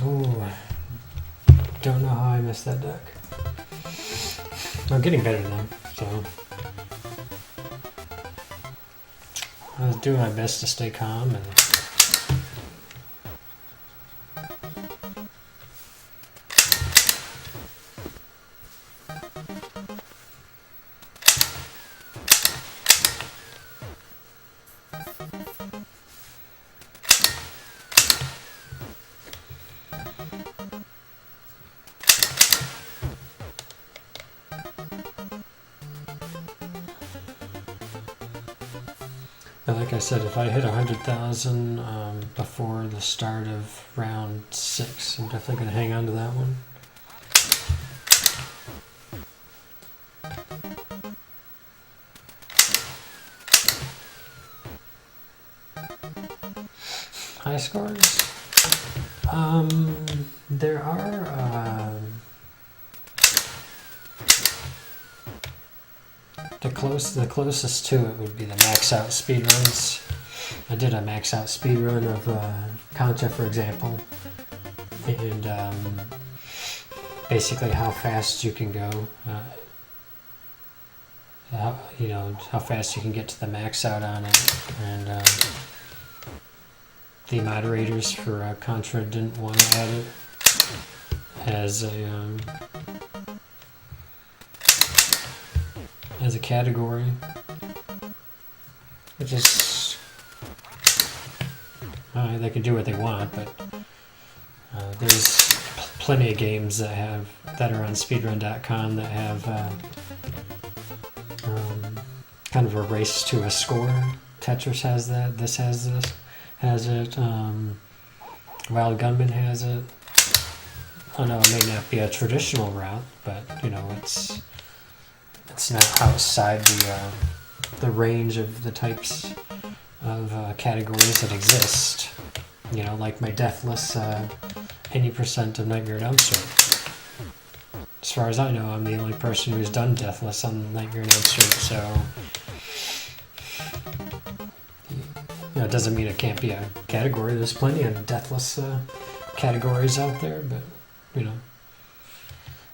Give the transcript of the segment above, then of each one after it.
Ooh, don't know how I missed that duck. I'm getting better now, so I was doing my best to stay calm and like I said, if I hit 100,000 before the start of round 6, I'm definitely going to hang on to that one. High scores? There are the closest to it would be the max out speedruns. I did a max out speedrun of Contra, for example, and basically how fast you can go, how fast you can get to the max out on it, and the moderators for Contra didn't want to add it as a category, which is they can do what they want, but there's plenty of games that are on speedrun.com that have kind of a race to a score. Tetris has that. This has it. Wild Gunman has it. I know it may not be a traditional route, but it's not outside the range of the types of categories that exist. Like my Deathless 80% of Nightmare on Elm Street. As far as I know, I'm the only person who's done Deathless on Nightmare on Elm Street, so it doesn't mean it can't be a category. There's plenty of Deathless categories out there, but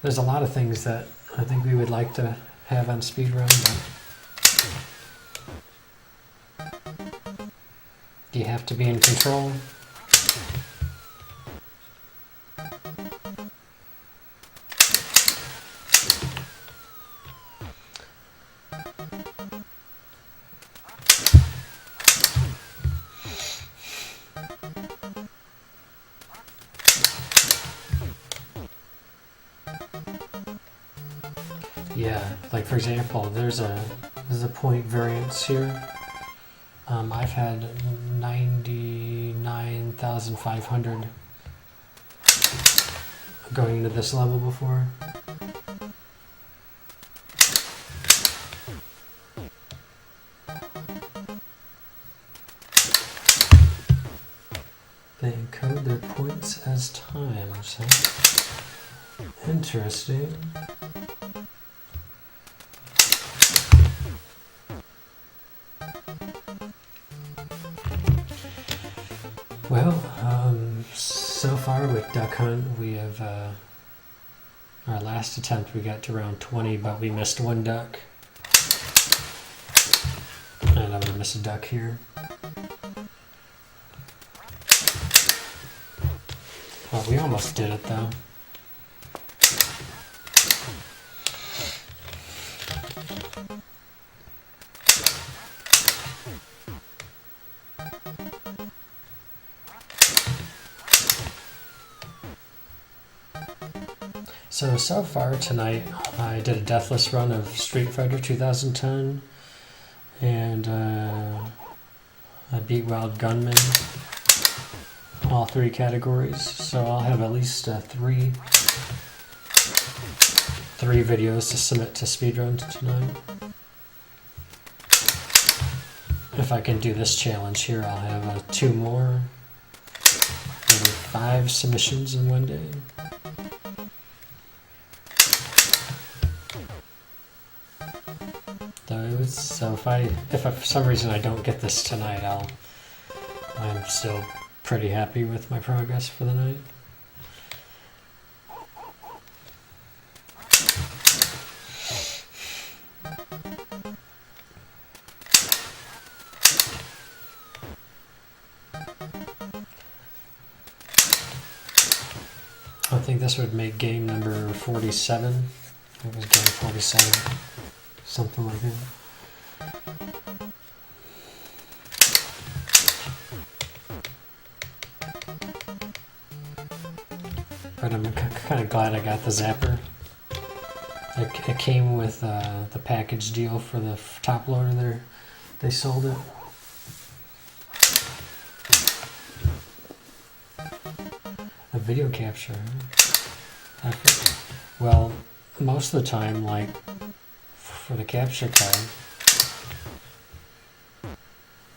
there's a lot of things that I think we would like to have on speedrun, but you have to be in control. Yeah, like for example, there's a point variance here. I've had 99,500 going into this level before. They encode their points as times, huh? Interesting. Well, so far with Duck Hunt, we have our last attempt we got to round 20, but we missed one duck. And I'm going to miss a duck here. Well, we almost did it though. So far tonight, I did a Deathless run of Street Fighter 2010, and I beat Wild Gunman, all 3 categories, so I'll have at least 3 videos to submit to speedrun tonight. If I can do this challenge here, I'll have 2 more, maybe 5 submissions in one day. So if for some reason I don't get this tonight, I'm still pretty happy with my progress for the night. I think this would make game number 47. It was game 47, something like that. But I'm kind of glad I got the zapper. It came with the package deal for the top loader there. They sold it. A video capture. Well, most of the time, like for the capture card,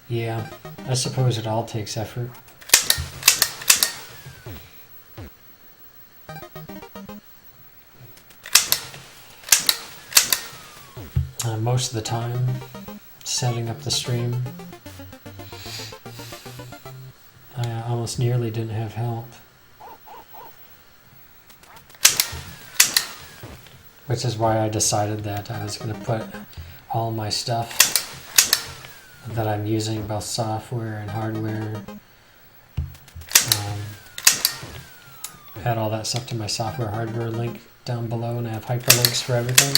yeah, I suppose it all takes effort. Most of the time, setting up the stream, I almost nearly didn't have help. Which is why I decided that I was going to put all my stuff that I'm using, both software and hardware, add all that stuff to my software hardware link down below, and I have hyperlinks for everything.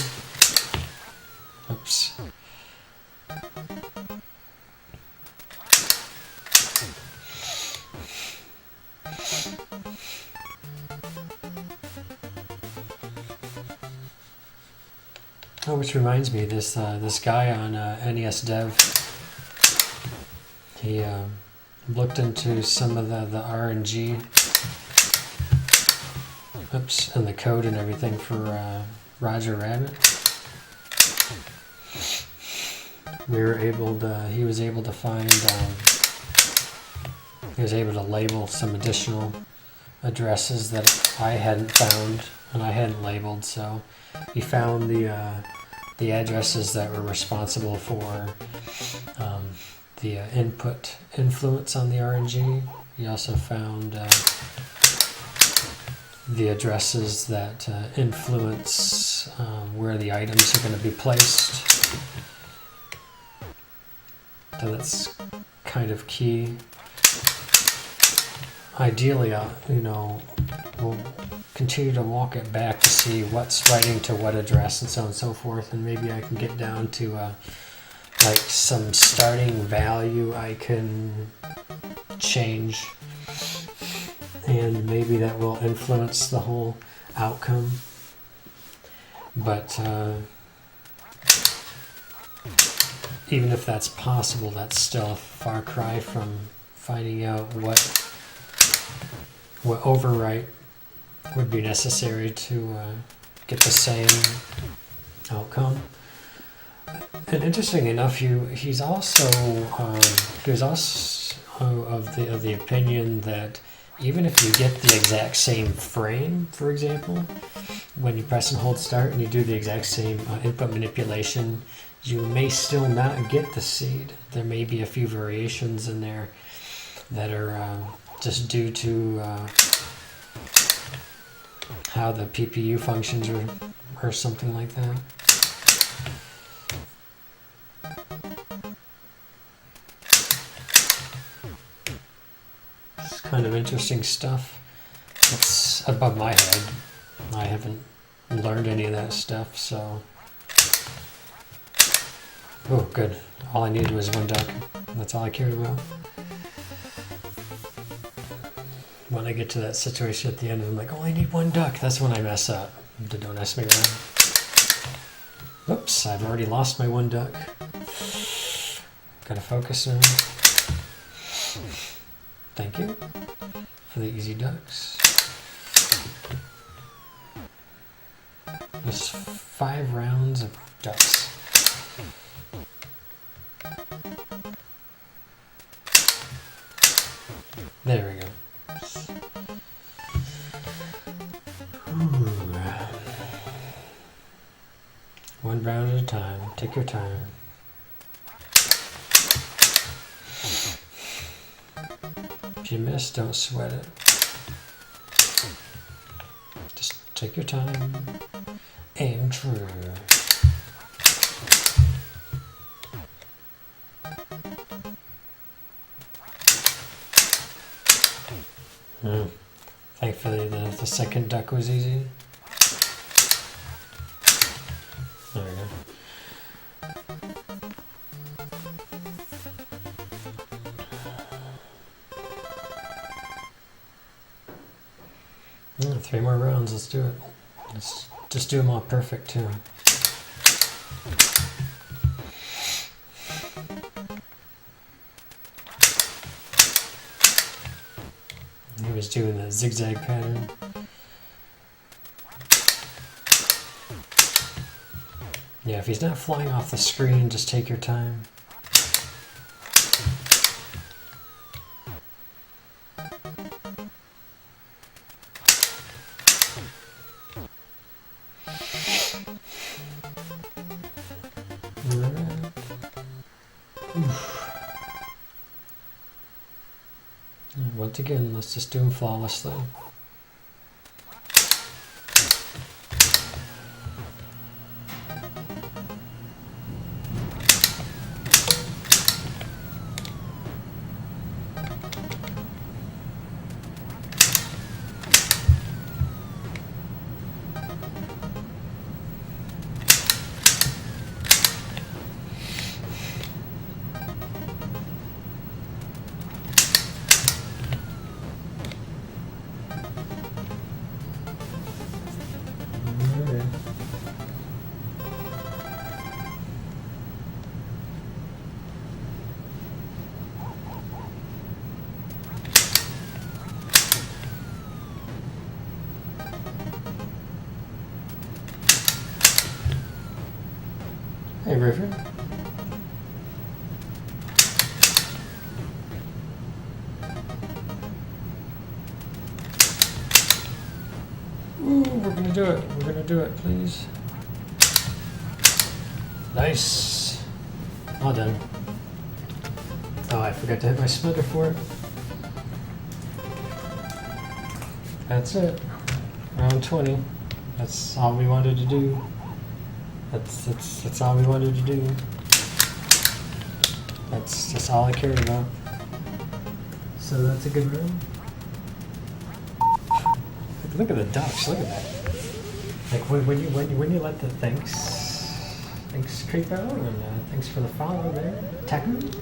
Oops. Oh, which reminds me, this guy on NES Dev, he looked into some of the RNG, and the code and everything for Roger Rabbit. He was able to find, he was able to label some additional addresses that I hadn't found and I hadn't labeled, so he found the addresses that were responsible for the input influence on the RNG. He also found the addresses that influence where the items are going to be placed. So that's kind of key. Ideally, we'll continue to walk it back to see what's writing to what address and so on and so forth, and maybe I can get down to like some starting value I can change, and maybe that will influence the whole outcome. But even if that's possible, that's still a far cry from finding out what overwrite would be necessary to get the same outcome. And interesting enough, he was also of the opinion that even if you get the exact same frame, for example, when you press and hold start and you do the exact same input manipulation, you may still not get the seed. There may be a few variations in there that are just due to how the PPU functions or something like that. It's kind of interesting stuff. It's above my head. I haven't learned any of that stuff, so... Oh, good. All I needed was one duck. That's all I cared about. When I get to that situation at the end, I'm like, oh, I need one duck. That's when I mess up. Don't ask me around. Oops, I've already lost my one duck. Gotta focus now. Thank you for the easy ducks. There's 5 rounds of ducks. There we go. One round at a time. Take Take your time. If you miss, don't sweat it. Just take your time. Aim true. Thankfully, the second duck was easy. There we go. Three more rounds, let's do it. Let's just do them all perfect too. He was doing the zigzag pattern. Yeah, if he's not flying off the screen, just take your time. Once again, let's just do them flawlessly. Hey, River. Ooh, we're gonna do it. We're gonna do it, please. Nice. All done. Oh, I forgot to hit my splitter for it. That's it. Round 20. That's all we wanted to do. That's all we wanted to do. That's all I cared about. So that's a good round. Look at the ducks. Look at that. Like when you let the thanks creep out, and thanks for the follow there, Tekken.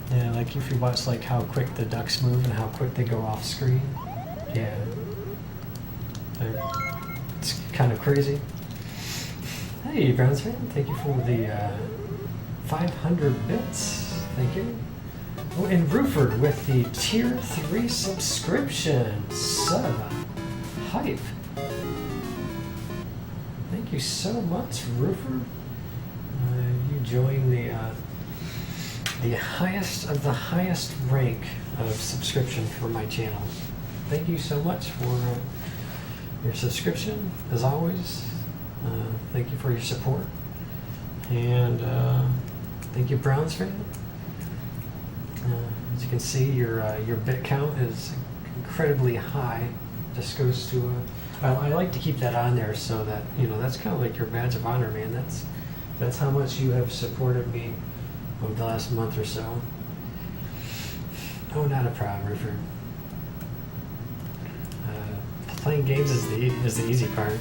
Yeah, like if you watch like how quick the ducks move and how quick they go off screen. Yeah, it's kind of crazy. Hey, Browns fan, thank you for the 500 bits. Thank you. Oh, and Ruford with the tier 3 subscription sub. Hype. Thank you so much, Ruford. You joined the highest of the highest rank of subscription for my channel. Thank you so much for your subscription, as always. Thank you for your support. And thank you, Browns fan. As you can see, your bit count is incredibly high. Just goes to I like to keep that on there so that, you know, that's kind of like your badge of honor, man. That's how much you have supported me over the last month or so. Oh, not a problem, Ruford. Playing games is the easy part.